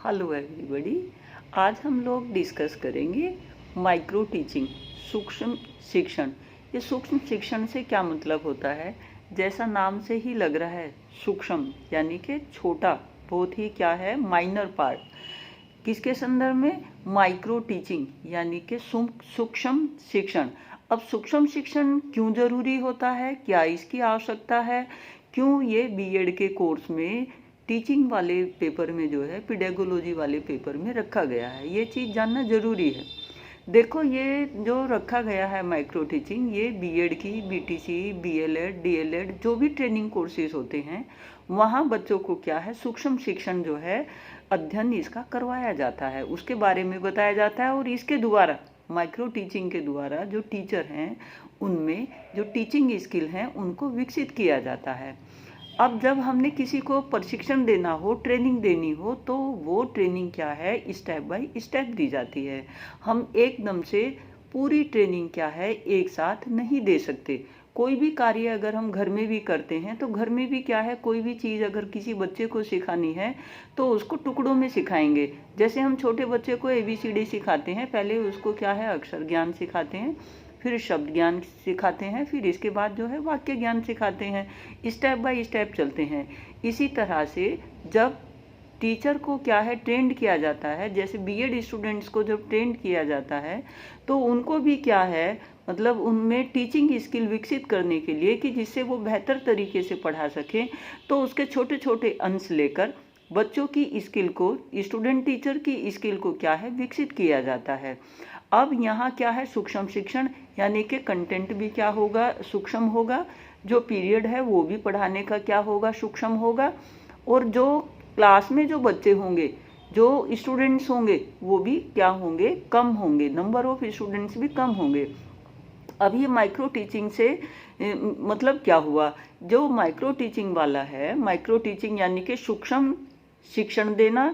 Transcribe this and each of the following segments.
Hello everybody. आज हम लोग डिस्कस करेंगे माइक्रो टीचिंग, सूक्ष्म शिक्षण। ये सूक्ष्म शिक्षण से क्या मतलब होता है? जैसा नाम से ही लग रहा है, सूक्ष्म यानी कि छोटा, बहुत ही क्या है, माइनर पार्ट। किसके संदर्भ में? माइक्रो टीचिंग यानी कि सूक्ष्म शिक्षण। अब सूक्ष्म शिक्षण क्यों जरूरी होता है, क्या इसकी आवश्यकता है, क्यों ये बीएड के कोर्स में टीचिंग वाले पेपर में जो है, पेडागोलॉजी वाले पेपर में रखा गया है, ये चीज़ जानना जरूरी है। देखो, ये जो रखा गया है माइक्रो टीचिंग, ये बीएड की, बीटीसी, बीएलएड, डीएलएड जो भी ट्रेनिंग कोर्सेज होते हैं, वहाँ बच्चों को क्या है, सूक्ष्म शिक्षण जो है, अध्ययन इसका करवाया जाता है, उसके बारे में बताया जाता है। और इसके द्वारा, माइक्रो टीचिंग के द्वारा जो टीचर हैं, उनमें जो टीचिंग स्किल हैं, उनको विकसित किया जाता है। अब जब हमने किसी को प्रशिक्षण देना हो, ट्रेनिंग देनी हो, तो वो ट्रेनिंग क्या है, स्टेप बाय स्टेप दी जाती है। हम एकदम से पूरी ट्रेनिंग क्या है, एक साथ नहीं दे सकते। कोई भी कार्य अगर हम घर में भी करते हैं, तो घर में भी क्या है, कोई भी चीज़ अगर किसी बच्चे को सिखानी है तो उसको टुकड़ों में सिखाएंगे। जैसे हम छोटे बच्चे को ABCD सिखाते हैं, पहले उसको क्या है, अक्षर ज्ञान सिखाते हैं, फिर शब्द ज्ञान सिखाते हैं, फिर इसके बाद जो है वाक्य ज्ञान सिखाते हैं, स्टेप बाय स्टेप चलते हैं। इसी तरह से जब टीचर को क्या है, ट्रेंड किया जाता है, जैसे बीएड स्टूडेंट्स को जब ट्रेंड किया जाता है, तो उनको भी क्या है, मतलब उनमें टीचिंग स्किल विकसित करने के लिए कि जिससे वो बेहतर तरीके से पढ़ा सकें, तो उसके छोटे छोटे अंश लेकर बच्चों की स्किल को, स्टूडेंट टीचर की स्किल को क्या है, विकसित किया जाता है। अब यहाँ क्या है, सूक्ष्म शिक्षण यानी कि कंटेंट भी क्या होगा, सूक्ष्म होगा, जो पीरियड है वो भी पढ़ाने का क्या होगा, सूक्ष्म होगा, और जो क्लास में जो बच्चे होंगे, जो स्टूडेंट्स होंगे, वो भी क्या होंगे, कम होंगे, नंबर ऑफ स्टूडेंट्स भी कम होंगे। अब ये माइक्रो टीचिंग से मतलब क्या हुआ, जो माइक्रो टीचिंग वाला है, माइक्रो टीचिंग यानी कि सूक्ष्म शिक्षण देना,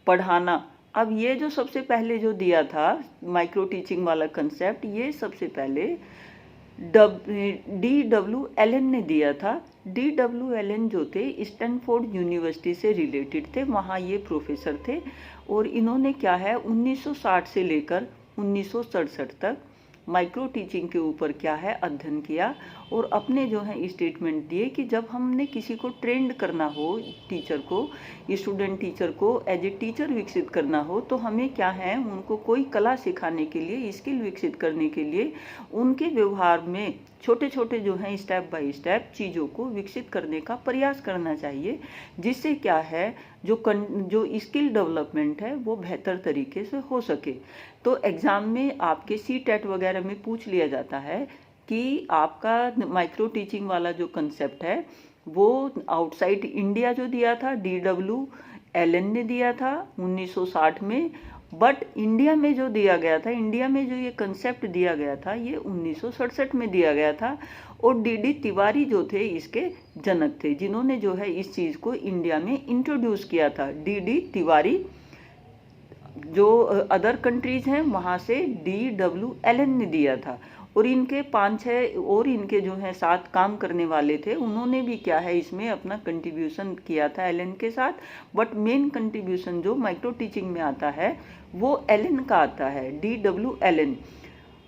पढ़ाना। अब ये जो सबसे पहले जो दिया था माइक्रो टीचिंग वाला कंसेप्ट, ये सबसे पहले DW एलन ने दिया था। DW एलन जो थे, स्टैनफोर्ड यूनिवर्सिटी से रिलेटेड थे, वहाँ ये प्रोफेसर थे, और इन्होंने क्या है, 1960 से लेकर 1967 तक माइक्रो टीचिंग के ऊपर क्या है, अध्ययन किया, और अपने जो है स्टेटमेंट दिए कि जब हमने किसी को ट्रेंड करना हो, टीचर को, स्टूडेंट टीचर को एज ए टीचर विकसित करना हो, तो हमें क्या है, उनको कोई कला सिखाने के लिए, स्किल विकसित करने के लिए, उनके व्यवहार में छोटे छोटे जो हैं, स्टेप बाय स्टेप चीज़ों को विकसित करने का प्रयास करना चाहिए, जिससे क्या है, जो स्किल डेवलपमेंट है वो बेहतर तरीके से हो सके। तो एग्ज़ाम में आपके CTET वगैरह में पूछ लिया जाता है कि आपका माइक्रो टीचिंग वाला जो कंसेप्ट है, वो आउटसाइड इंडिया जो दिया था, DW एलन ने दिया था 1960 में, बट इंडिया में जो दिया गया था, इंडिया में जो ये कंसेप्ट दिया गया था, ये 1967 में दिया गया था। और DD तिवारी जो थे इसके जनक थे, जिन्होंने जो है इस चीज़ को इंडिया में इंट्रोड्यूस किया था। DD तिवारी, जो अदर कंट्रीज हैं वहाँ से DW एलन ने दिया था, और इनके 5-6 और इनके जो है साथ काम करने वाले थे, उन्होंने भी क्या है, इसमें अपना कंट्रीब्यूशन किया था एलन के साथ। बट मेन कंट्रीब्यूशन जो माइक्रो टीचिंग में आता है, वो एलन का आता है, DW एलन।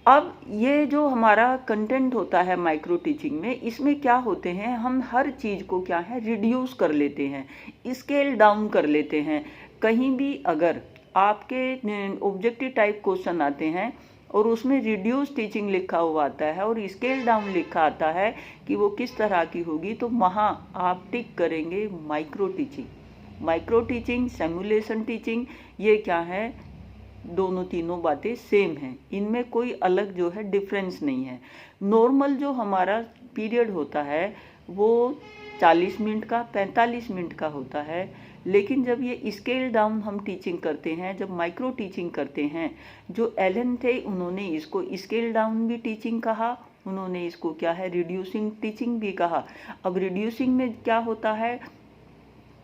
अब ये जो हमारा कंटेंट होता है माइक्रो टीचिंग में, इसमें क्या होते हैं, हम हर चीज़ को क्या है, रिड्यूस कर लेते हैं, स्केल डाउन कर लेते हैं। कहीं भी अगर आपके ऑब्जेक्टिव टाइप क्वेश्चन आते हैं और उसमें रिड्यूस टीचिंग लिखा हुआ आता है और स्केल डाउन लिखा आता है कि वो किस तरह की होगी, तो वहाँ आप टिक करेंगे micro teaching. Micro teaching, simulation teaching, ये क्या है, दोनों तीनों बातें सेम हैं, इनमें कोई अलग जो है डिफरेंस नहीं है। नॉर्मल जो हमारा पीरियड होता है वो 40 मिनट का, 45 मिनट का होता है, लेकिन जब ये स्केल डाउन हम टीचिंग करते हैं, जब माइक्रो टीचिंग करते हैं, जो एलन थे उन्होंने इसको स्केल डाउन भी टीचिंग कहा, उन्होंने इसको क्या है, रिड्यूसिंग टीचिंग भी कहा। अब रिड्यूसिंग में क्या होता है,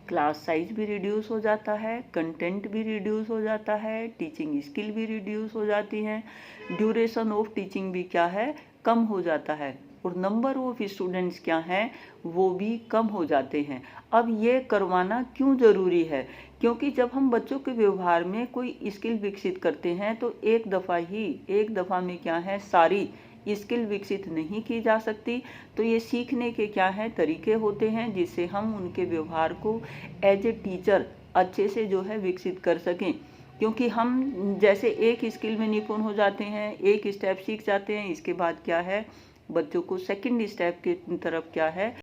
क्लास साइज भी रिड्यूस हो जाता है, कंटेंट भी रिड्यूस हो जाता है, टीचिंग स्किल भी रिड्यूस हो जाती हैं, ड्यूरेशन ऑफ टीचिंग भी क्या है, कम हो जाता है, और नंबर ऑफ स्टूडेंट्स क्या हैं, वो भी कम हो जाते हैं। अब ये करवाना क्यों ज़रूरी है, क्योंकि जब हम बच्चों के व्यवहार में कोई स्किल विकसित करते हैं तो एक दफ़ा में क्या है, सारी स्किल विकसित नहीं की जा सकती। तो ये सीखने के क्या है, तरीके होते हैं जिससे हम उनके व्यवहार को एज ए टीचर अच्छे से जो है विकसित कर सकें। क्योंकि हम जैसे एक स्किल में निपुण हो जाते हैं, एक स्टेप सीख जाते हैं, इसके बाद क्या है, बच्चों को सेकंड स्टेप की तरफ क्या है